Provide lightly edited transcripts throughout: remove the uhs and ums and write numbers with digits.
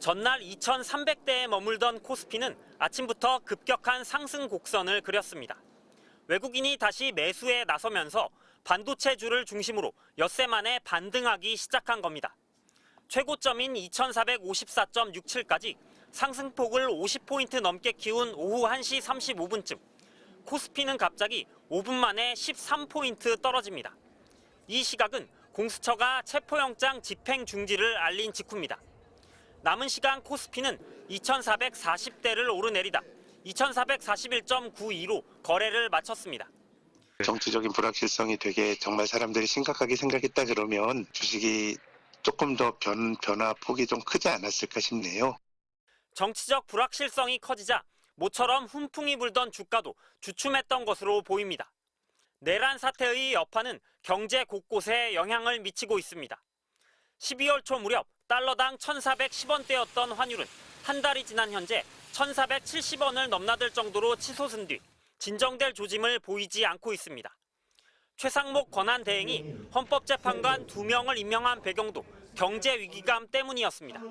전날 2,300대에 머물던 코스피는 아침부터 급격한 상승 곡선을 그렸습니다. 외국인이 다시 매수에 나서면서 반도체주를 중심으로 엿새 만에 반등하기 시작한 겁니다. 최고점인 2,454.67까지 상승폭을 50포인트 넘게 키운 오후 1시 35분쯤 코스피는 갑자기 5분 만에 13포인트 떨어집니다. 이 시각은 공수처가 체포영장 집행 중지를 알린 직후입니다. 남은 시간 코스피는 2,440대를 오르내리다 2,441.92로 거래를 마쳤습니다. 정치적인 불확실성이 되게 정말 사람들이 심각하게 생각했다 그러면 주식이 조금 더 변화 폭이 좀 크지 않았을까 싶네요. 정치적 불확실성이 커지자 모처럼 훈풍이 불던 주가도 주춤했던 것으로 보입니다. 내란 사태의 여파는 경제 곳곳에 영향을 미치고 있습니다. 12월 초 무렵 달러당 1,410원대였던 환율은 한 달이 지난 현재 1,470원을 넘나들 정도로 치솟은 뒤 진정될 조짐을 보이지 않고 있습니다. 최상목 권한대행이 헌법재판관 2명을 임명한 배경도 경제 위기감 때문이었습니다.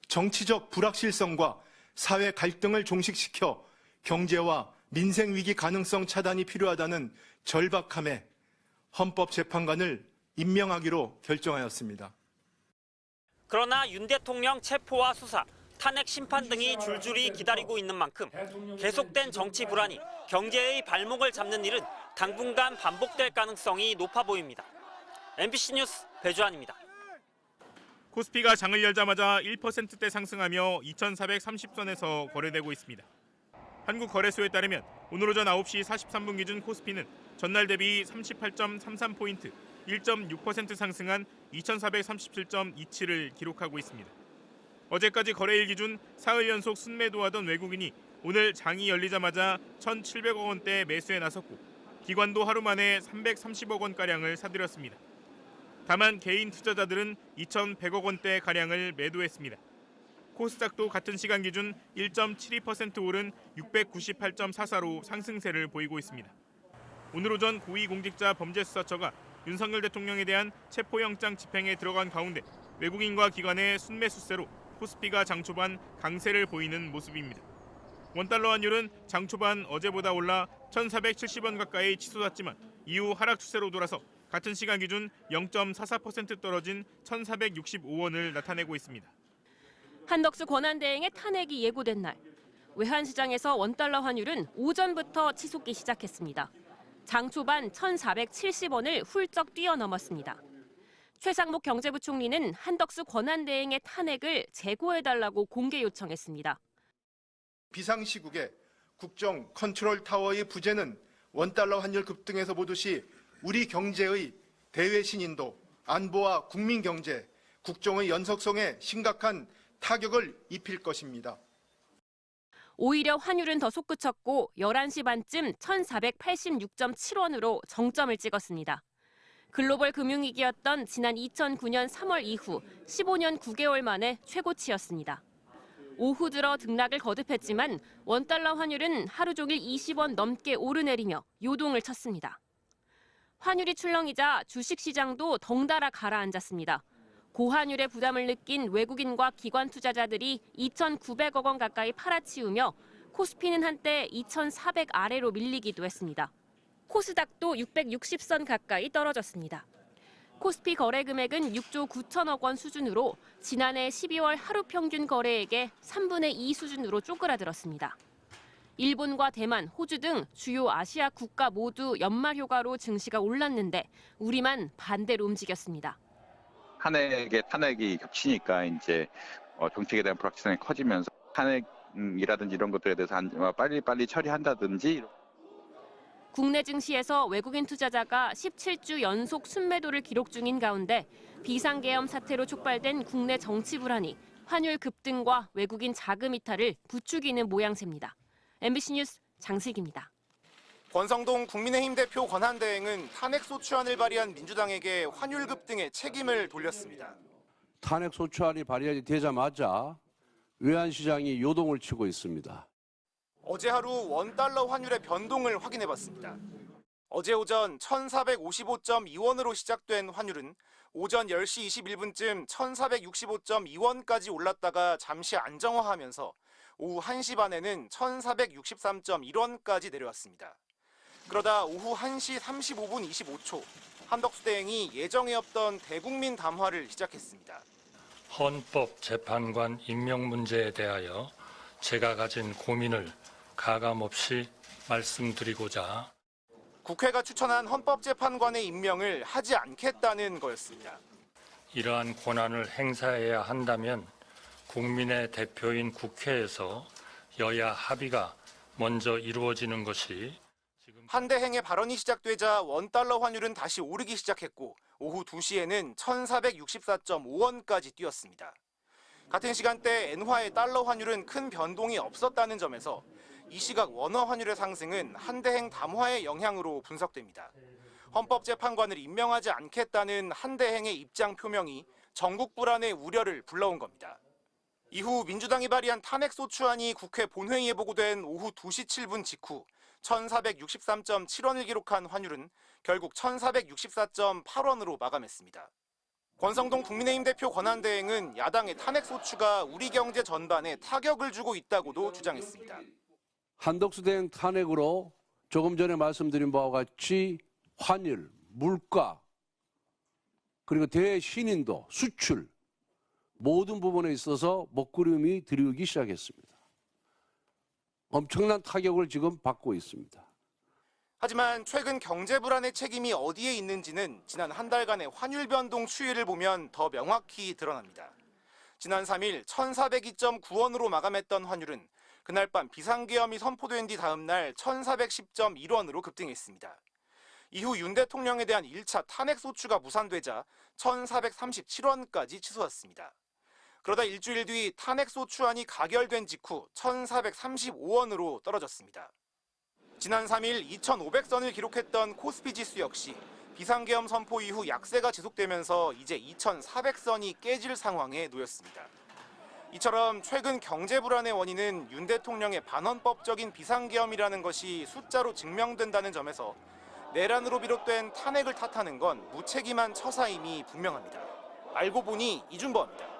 정치적 불확실성과 사회 갈등을 종식시켜 경제와 민생 위기 가능성 차단이 필요하다는 절박함에 헌법재판관을 임명하기로 결정하였습니다. 그러나 윤 대통령 체포와 수사, 탄핵 심판 등이 줄줄이 기다리고 있는 만큼 계속된 정치 불안이 경제의 발목을 잡는 일은 당분간 반복될 가능성이 높아 보입니다. MBC 뉴스 배주환입니다. 코스피가 장을 열자마자 1%대 상승하며 2,430선에서 거래되고 있습니다. 한국거래소에 따르면 오늘 오전 9시 43분 기준 코스피는 전날 대비 38.33포인트, 1.6% 상승한 2,437.27을 기록하고 있습니다. 어제까지 거래일 기준 사흘 연속 순매도하던 외국인이 오늘 장이 열리자마자 1,700억 원대 매수에 나섰고 기관도 하루 만에 330억 원가량을 사들였습니다. 다만 개인 투자자들은 2,100억 원대가량을 매도했습니다. 코스닥도 같은 시간 기준 1.72% 오른 698.44로 상승세를 보이고 있습니다. 오늘 오전 고위공직자 범죄수사처가 윤석열 대통령에 대한 체포영장 집행에 들어간 가운데 외국인과 기관의 순매수세로 코스피가 장 초반 강세를 보이는 모습입니다. 원달러 환율은 장 초반 어제보다 올라 1,470원 가까이 치솟았지만 이후 하락 추세로 돌아서 같은 시간 기준 0.44% 떨어진 1,465원을 나타내고 있습니다. 한덕수 권한대행의 탄핵이 예고된 날, 외환시장에서 원달러 환율은 오전부터 치솟기 시작했습니다. 장 초반 1,470원을 훌쩍 뛰어넘었습니다. 최상목 경제부총리는 한덕수 권한대행의 탄핵을 재고해달라고 공개 요청했습니다. 비상시국에 국정 컨트롤 타워의 부재는 원달러 환율 급등에서 보듯이 우리 경제의 대외 신인도, 안보와 국민 경제, 국정의 연속성에 심각한 타격을 입힐 것입니다. 오히려 환율은 더 솟구쳤고 11시 반쯤 1,486.7원으로 정점을 찍었습니다. 글로벌 금융위기였던 지난 2009년 3월 이후 15년 9개월 만에 최고치였습니다. 오후 들어 등락을 거듭했지만 원달러 환율은 하루 종일 20원 넘게 오르내리며 요동을 쳤습니다. 환율이 출렁이자 주식시장도 덩달아 가라앉았습니다. 고환율의 부담을 느낀 외국인과 기관 투자자들이 2,900억 원 가까이 팔아치우며 코스피는 한때 2,400 아래로 밀리기도 했습니다. 코스닥도 660선 가까이 떨어졌습니다. 코스피 거래 금액은 6조 9천억 원 수준으로 지난해 12월 하루 평균 거래액의 3분의 2 수준으로 쪼그라들었습니다. 일본과 대만, 호주 등 주요 아시아 국가 모두 연말 효과로 증시가 올랐는데 우리만 반대로 움직였습니다. 탄핵이 겹치니까 이제 정책에 대한 불확실성이 커지면서 탄핵이라든지 이런 것들에 대해서 빨리 처리한다든지. 국내 증시에서 외국인 투자자가 17주 연속 순매도를 기록 중인 가운데 비상계엄 사태로 촉발된 국내 정치 불안이 환율 급등과 외국인 자금 이탈을 부추기는 모양새입니다. MBC 뉴스 장슬기입니다. 권성동 국민의힘 대표 권한대행은 탄핵소추안을 발의한 민주당에게 환율 급등의 책임을 돌렸습니다. 탄핵소추안이 발의가 되자마자 외환시장이 요동을 치고 있습니다. 어제 하루 원달러 환율의 변동을 확인해봤습니다. 어제 오전 1,455.2원으로 시작된 환율은 오전 10시 21분쯤 1,465.2원까지 올랐다가 잠시 안정화하면서 오후 1시 반에는 1,463.1원까지 내려왔습니다. 그러다 오후 1시 35분 25초 한덕수 대행이 예정에 없던 대국민 담화를 시작했습니다. 헌법재판관 임명 문제에 대하여 제가 가진 고민을 가감없이 말씀드리고자 국회가 추천한 헌법재판관의 임명을 하지 않겠다는 거였습니다. 이러한 권한을 행사해야 한다면 국민의 대표인 국회에서 여야 합의가 먼저 이루어지는 것이 한대행의 발언이 시작되자 원달러 환율은 다시 오르기 시작했고 오후 2시에는 1,464.5원까지 뛰었습니다. 같은 시간대 엔화의 달러 환율은 큰 변동이 없었다는 점에서 이 시각 원화 환율의 상승은 한대행 담화의 영향으로 분석됩니다. 헌법재판관을 임명하지 않겠다는 한대행의 입장 표명이 전국 불안의 우려를 불러온 겁니다. 이후 민주당이 발의한 탄핵소추안이 국회 본회의에 보고된 오후 2시 7분 직후 1,463.7원을 기록한 환율은 결국 1,464.8원으로 마감했습니다. 권성동 국민의힘 대표 권한대행은 야당의 탄핵소추가 우리 경제 전반에 타격을 주고 있다고도 주장했습니다. 한덕수 대행 탄핵으로 조금 전에 말씀드린 바와 같이 환율, 물가, 그리고 대신인도, 수출 모든 부분에 있어서 먹구름이 들이우기 시작했습니다. 엄청난 타격을 지금 받고 있습니다. 하지만 최근 경제 불안의 책임이 어디에 있는지는 지난 한 달간의 환율 변동 추이를 보면 더 명확히 드러납니다. 지난 3일 1,402.9원으로 마감했던 환율은 그날 밤 비상계엄이 선포된 뒤 다음 날 1,410.1원으로 급등했습니다. 이후 윤 대통령에 대한 1차 탄핵소추가 무산되자 1,437원까지 치솟았습니다. 그러다 일주일 뒤 탄핵소추안이 가결된 직후 1,435원으로 떨어졌습니다. 지난 3일 2,500선을 기록했던 코스피 지수 역시 비상계엄 선포 이후 약세가 지속되면서 이제 2,400선이 깨질 상황에 놓였습니다. 이처럼 최근 경제 불안의 원인은 윤 대통령의 반헌법적인 비상계엄이라는 것이 숫자로 증명된다는 점에서 내란으로 비롯된 탄핵을 탓하는 건 무책임한 처사임이 분명합니다. 알고 보니 이준범입니다.